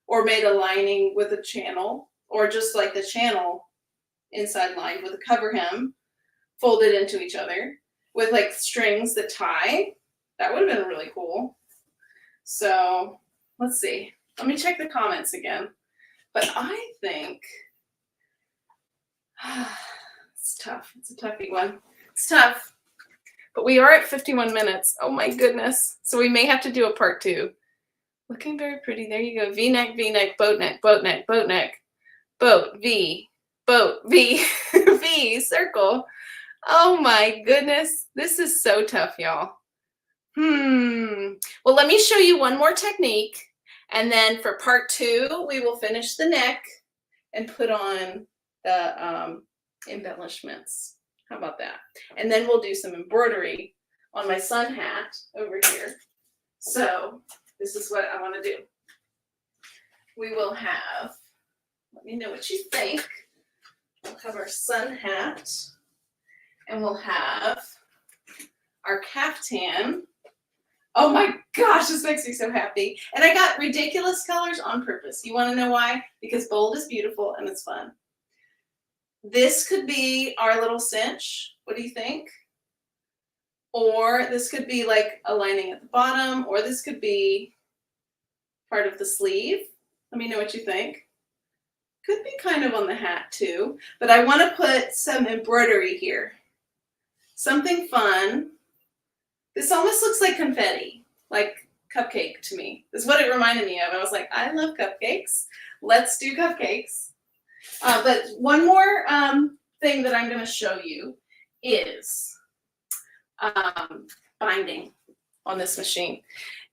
or made a lining with a channel, or just like the channel inside lined with a Coverhem folded into each other with like strings that tie. That would have been really cool. So let's see. Let me check the comments again. But I think it's tough. It's a toughie one. It's tough. But we are at 51 minutes. Oh my goodness. So we may have to do a part 2. Looking very pretty. There you go. V-neck, V-neck, boat neck, boat neck, boat neck, boat, V, boat, V, V, circle. Oh my goodness. This is so tough, y'all. Well, let me show you one more technique. And then for part 2, we will finish the neck and put on the embellishments. How about that? And then we'll do some embroidery on my sun hat over here. So this is what I want to do. We will have, let me know what you think. We'll have our sun hat, and we'll have our caftan. Oh my gosh, this makes me so happy. And I got ridiculous colors on purpose. You want to know why? Because bold is beautiful and it's fun. This could be our little cinch. What do you think? Or this could be like a lining at the bottom, or this could be part of the sleeve. Let me know what you think. Could be kind of on the hat too, but I want to put some embroidery here. Something fun. This almost looks like confetti, like cupcake to me. This is what it reminded me of. I was like, I love cupcakes. Let's do cupcakes. But one more thing that I'm going to show you is binding on this machine.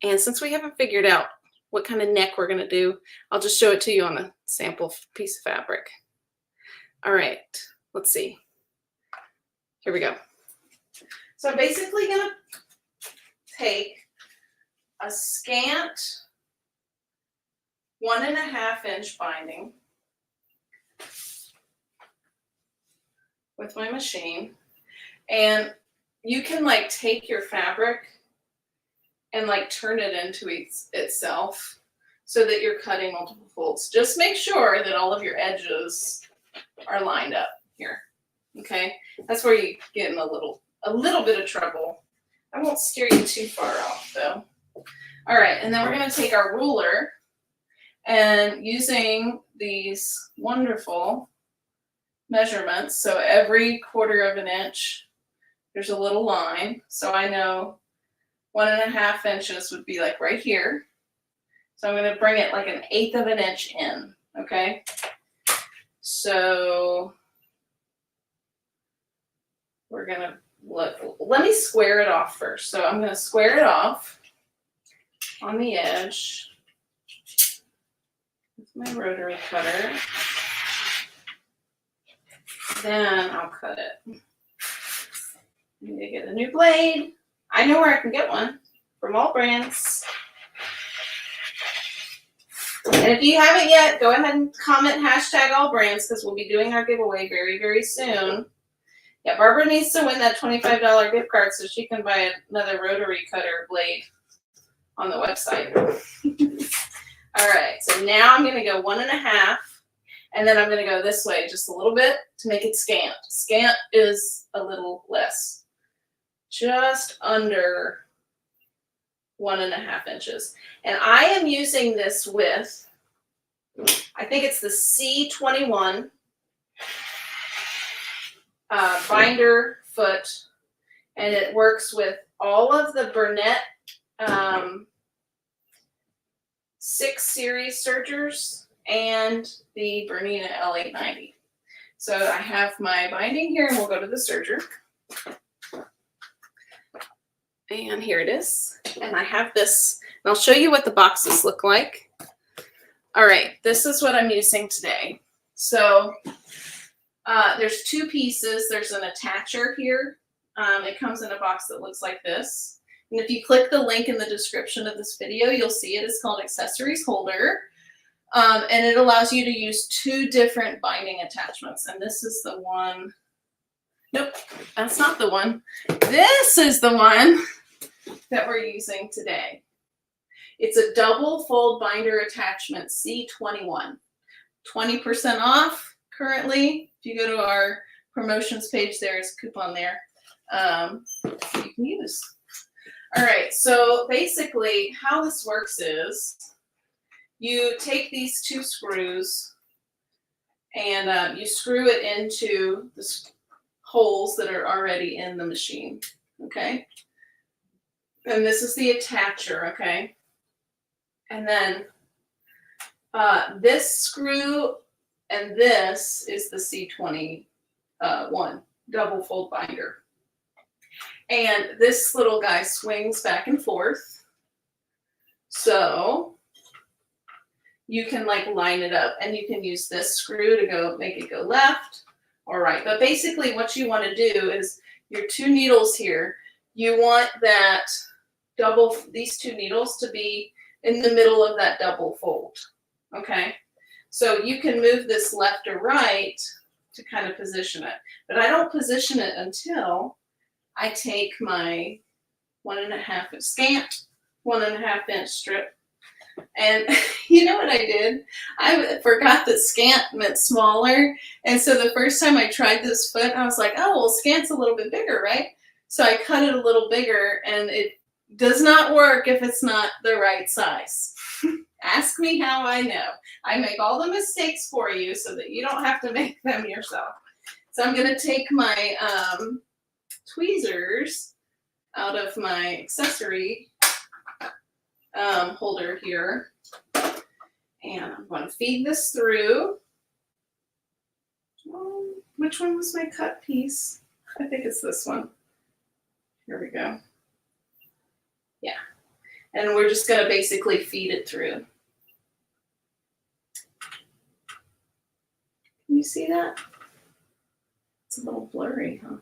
And since we haven't figured out what kind of neck we're going to do, I'll just show it to you on a sample piece of fabric. All right, let's see. Here we go. So I'm basically going to take a scant 1.5 inch binding with my machine, and you can like take your fabric and like turn it into itself so that you're cutting multiple folds. Just make sure that all of your edges are lined up here. Okay, that's where you get in a little bit of trouble. I won't steer you too far off though. All right, and then we're going to take our ruler, and using these wonderful measurements, so every 1/4 inch there's a little line, so I know 1.5 inches would be like right here. So I'm going to bring it like 1/8 inch in. Okay, so we're going to look. Let me square it off first. So I'm going to square it off on the edge with my rotary cutter. then I'll cut it. I need to get a new blade. I know where I can get one, from AllBrands. And if you haven't yet, go ahead and comment hashtag AllBrands because we'll be doing our giveaway very, very soon. Yeah, Barbara needs to win that $25 gift card so she can buy another rotary cutter blade on the website. All right, so now I'm going to go 1.5, and then I'm going to go this way just a little bit to make it scant. Scant is a little less, just under 1.5 inches. And I am using this with, I think it's the C21 binder foot, and it works with all of the Bernina 6 series sergers and the Bernina L890. So I have my binding here, and we'll go to the serger. And here it is. And I have this, and I'll show you what the boxes look like. All right, this is what I'm using today. So there's 2 pieces. There's an attacher here. It comes in a box that looks like this. And if you click the link in the description of this video, you'll see it is called Accessories Holder. And it allows you to use 2 different binding attachments. And this is the one. Nope, that's not the one. This is the one that we're using today. It's a double fold binder attachment, C21. 20% off currently. If you go to our promotions page, there's a coupon there you can use. All right, so basically how this works is you take these 2 screws and you screw it into the holes that are already in the machine, okay? And this is the attacher, okay? And then this screw and this is the C21 double fold binder. And this little guy swings back and forth. So you can like line it up, and you can use this screw to go make it go left or right. But basically what you want to do is your 2 needles here, you want that these 2 needles to be in the middle of that double fold. Okay. So you can move this left or right to kind of position it, but I don't position it until I take my 1.5 scant 1.5 inch strip. And you know what I did? I forgot that scant meant smaller. And so the first time I tried this foot, I was like, oh, well, scant's a little bit bigger, right? So I cut it a little bigger, and it does not work if it's not the right size. Ask me how I know. I make all the mistakes for you so that you don't have to make them yourself. So I'm going to take my tweezers out of my accessory holder here, and I'm going to feed this through. Which one was my cut piece? I think it's this one. Here we go. Yeah. And we're just going to basically feed it through. Can you see that? It's a little blurry, huh?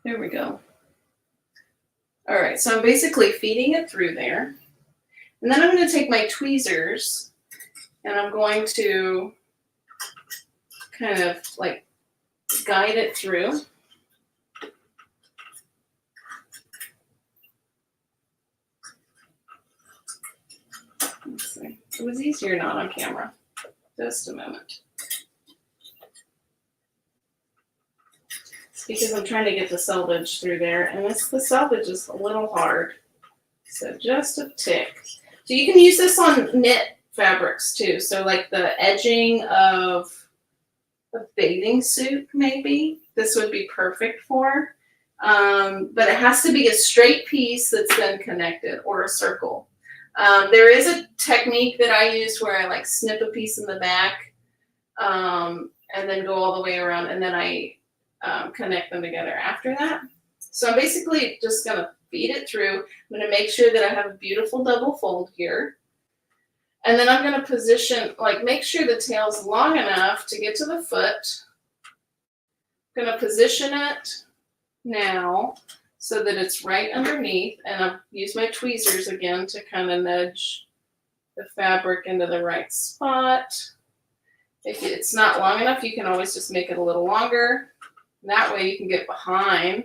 There we go. All right, so I'm basically feeding it through there. And then I'm going to take my tweezers, and I'm going to kind of like guide it through. Let's see. It was easier not on camera. Just a moment. It's because I'm trying to get the selvage through there, and the selvage is a little hard. So just a tick. So you can use this on knit fabrics too. So like the edging of a bathing suit, maybe this would be perfect for. But it has to be a straight piece that's then connected, or a circle. There is a technique that I use where I like snip a piece in the back and then go all the way around, and then I connect them together after that. So I'm basically just going to feed it through. I'm going to make sure that I have a beautiful double fold here. And then I'm going to position, like make sure the tail's long enough to get to the foot. going to position it now so that it's right underneath, and I'll use my tweezers again to kind of nudge the fabric into the right spot. If it's not long enough, you can always just make it a little longer. And that way you can get behind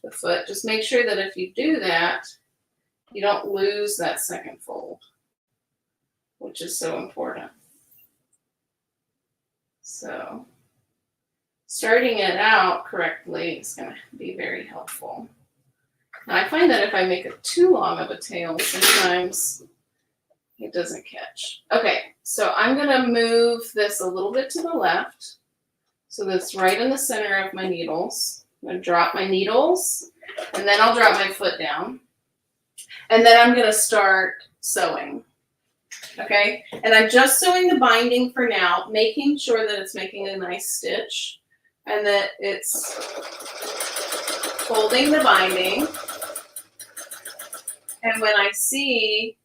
the foot. Just make sure that if you do that, you don't lose that second fold, which is so important. So starting it out correctly is going to be very helpful. Now, I find that if I make it too long of a tail, sometimes it doesn't catch. Okay, so I'm going to move this a little bit to the left so that's right in the center of my needles. I'm going to drop my needles, and then I'll drop my foot down. And then I'm going to start sewing. Okay, and I'm just sewing the binding for now, making sure that it's making a nice stitch and that it's folding the binding. And when I see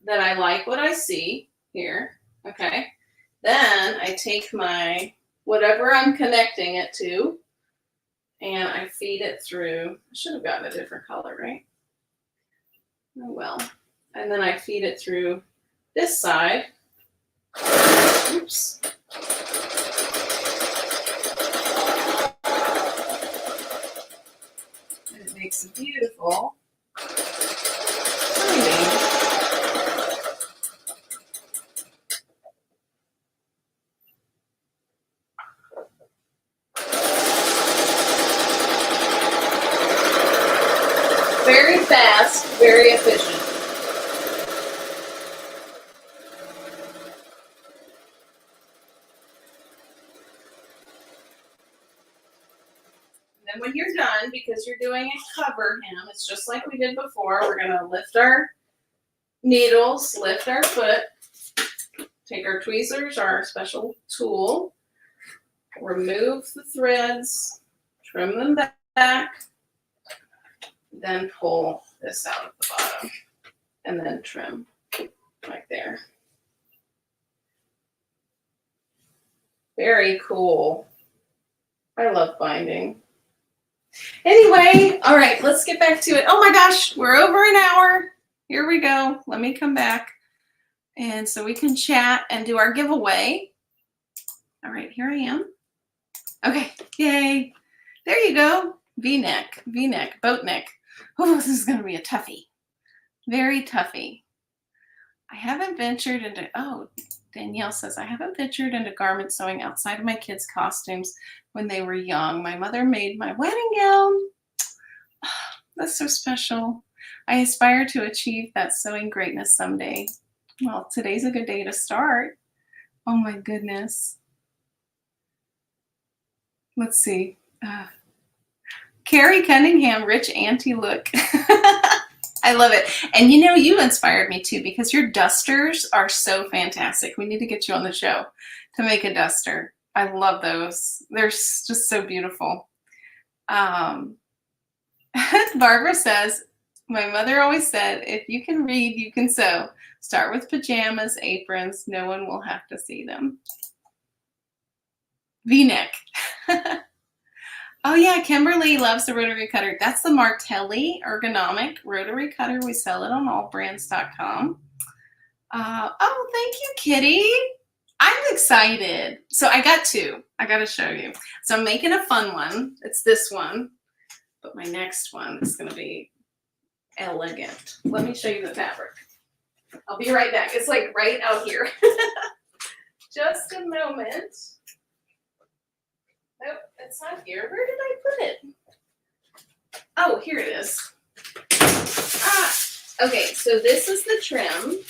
that I like what I see here, okay, then I take my, whatever I'm connecting it to, and I feed it through. I should have gotten a different color, right? Oh well. And then I feed it through this side. Oops. And it makes a beautiful binding. Very fast, very efficient. And then when you're done, because you're doing a cover hem, it's just like we did before. We're going to lift our needles, lift our foot, take our tweezers, our special tool, remove the threads, trim them back, then pull this out of the bottom, and then trim right there. Very cool. I love binding. Anyway, all right, let's get back to it. Oh my gosh, we're over an hour. Here we go. Let me come back. And so we can chat and do our giveaway. All right, here I am. Okay, yay. There you go. V-neck, boat neck. Oh, this is going to be a toughie. Very toughie. I haven't ventured into, oh, Danielle says, I haven't ventured into garment sewing outside of my kids' costumes when they were young. My mother made my wedding gown. Oh, that's so special. I aspire to achieve that sewing greatness someday. Well, today's a good day to start. Oh my goodness. Let's see. Carrie Cunningham, rich auntie look. I love it. And you know, you inspired me too, because your dusters are so fantastic. We need to get you on the show to make a duster. I love those. They're just so beautiful. Barbara says, my mother always said, if you can read, you can sew. Start with pajamas, aprons. No one will have to see them. V-neck. Oh yeah, Kimberly loves the rotary cutter. That's the Martelli ergonomic rotary cutter. We sell it on AllBrands.com. Oh, thank you, Kitty. I'm excited. So I got two. I got to show you. So I'm making a fun one. It's this one. But my next one is going to be elegant. Let me show you the fabric. I'll be right back. It's like right out here. Just a moment. Nope, it's not here. Where did I put it? Oh, here it is. Ah, okay, so this is the trim.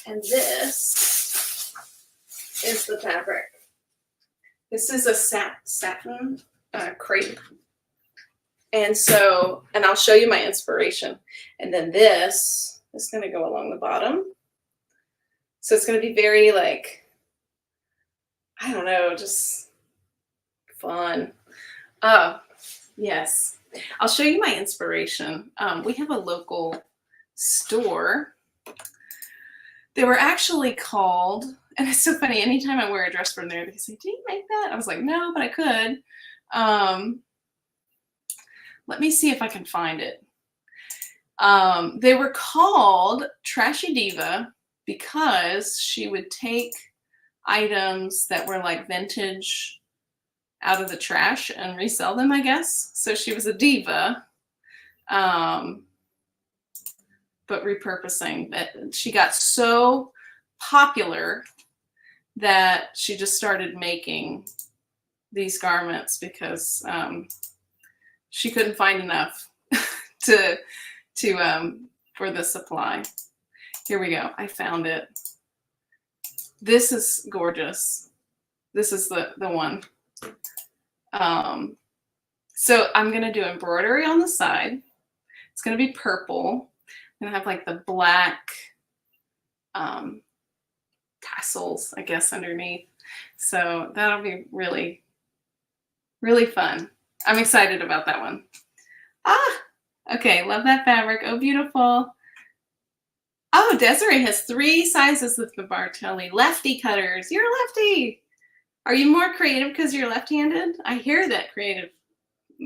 And this is the fabric. This is a satin crepe. And so, and I'll show you my inspiration. And then this is going to go along the bottom. So it's going to be very like, I don't know, just fun. Oh, yes. I'll show you my inspiration. We have a local store. They were actually called And it's so funny. Anytime I wear a dress from there, they say, "Did you make that?" I was like, "No, but I could." Let me see if I can find it. They were called Trashy Diva because she would take items that were like vintage out of the trash and resell them, I guess. So she was a diva, but repurposing. That she got so popular that she just started making these garments because she couldn't find enough to for the supply. Here we go. I found it. This is gorgeous. This is the one. So I'm gonna do embroidery on the side. It's gonna be purple. I'm gonna have like the black tassels, I guess, underneath. So that'll be really, really fun. I'm excited about that one. Okay, love that fabric. Oh, beautiful. Oh, Desiree has 3 sizes of the Bartelli. Lefty cutters. You're a lefty. Are you more creative because you're left-handed? I hear that creative,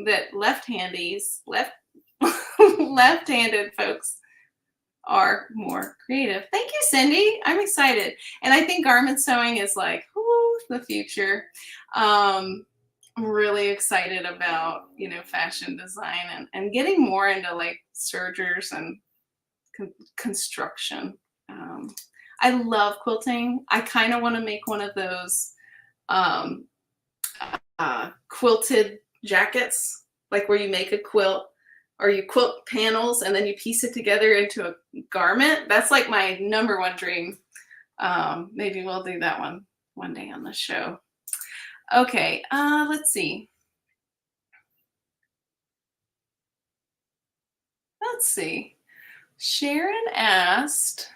that left-handed folks are more creative. Thank you, Cindy. I'm excited. And I think garment sewing is like, whoo, the future. I'm really excited about, you know, fashion design and getting more into like sergers and construction. I love quilting. I kind of want to make one of those quilted jackets, like where you make a quilt or you quilt panels and then you piece it together into a garment. That's like my #1 dream. Maybe we'll do that one day on the show. Okay, let's see. Sharon asked,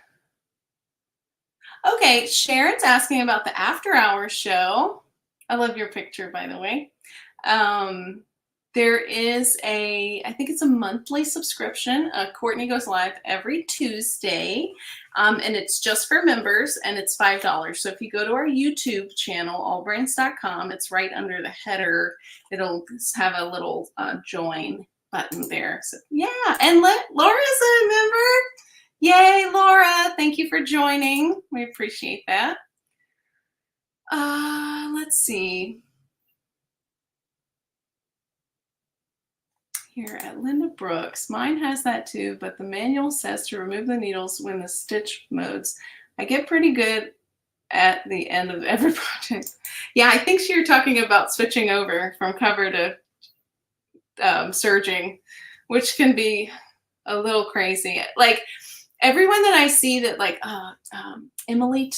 okay, Sharon's asking about the after hours show. I love your picture, by the way. There is I think it's a monthly subscription. Courtney goes live every Tuesday, and it's just for members, and it's $5. So if you go to our YouTube channel, allbrands.com, it's right under the header. It'll have a little join button there. So yeah, and Laura's a member. Yay, Laura! Thank you for joining. We appreciate that. Let's see. Here at Linda Brooks, mine has that too, but the manual says to remove the needles when the stitch modes. I get pretty good at the end of every project. Yeah, I think you're talking about switching over from cover to serging, which can be a little crazy. Like everyone that I see that like Emily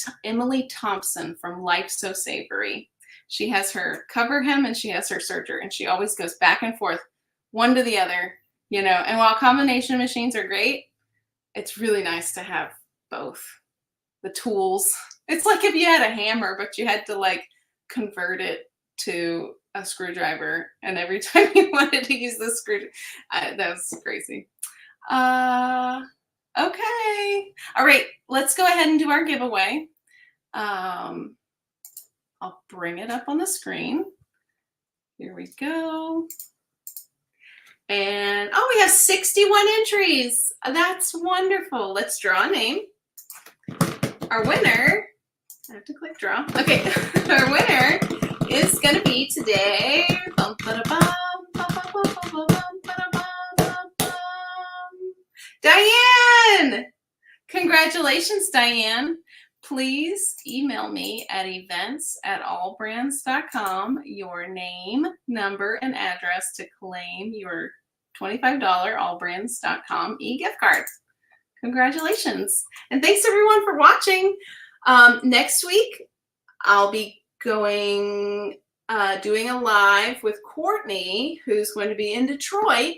Thompson from Life So Savory, she has her Coverhem and she has her serger, and she always goes back and forth, one to the other, you know. And while combination machines are great, it's really nice to have both the tools. It's like if you had a hammer, but you had to like convert it to a screwdriver, and every time you wanted to use the screw, that was crazy. Okay. All right, let's go ahead and do our giveaway. I'll bring it up on the screen. Here we go. And oh, we have 61 entries. That's wonderful. Let's draw a name. Our winner, I have to click draw. Okay, our winner is going to be today. Diane! Congratulations, Diane. Please email me at events@allbrands.com your name, number, and address to claim your $25 allbrands.com e-gift card. Congratulations. And thanks everyone for watching. Next week, I'll be doing a live with Courtney, who's going to be in Detroit,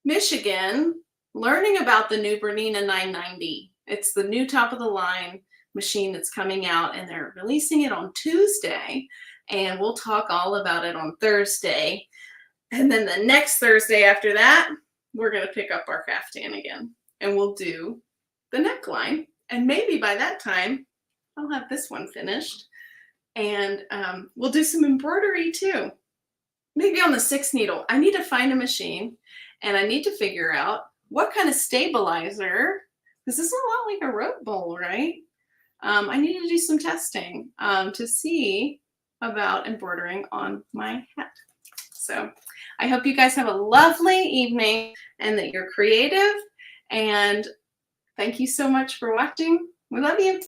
Michigan, learning about the new Bernina 990. It's the new top of the line machine that's coming out, and they're releasing it on Tuesday, and we'll talk all about it on Thursday. And then the next Thursday after that, we're going to pick up our kaftan again, and we'll do the neckline. And maybe by that time, I'll have this one finished. And we'll do some embroidery too. Maybe on the 6 needle. I need to find a machine and I need to figure out what kind of stabilizer, because this is a lot like a rope bowl, right? I need to do some testing to see about embroidering on my hat. So I hope you guys have a lovely evening and that you're creative. And thank you so much for watching. We love you.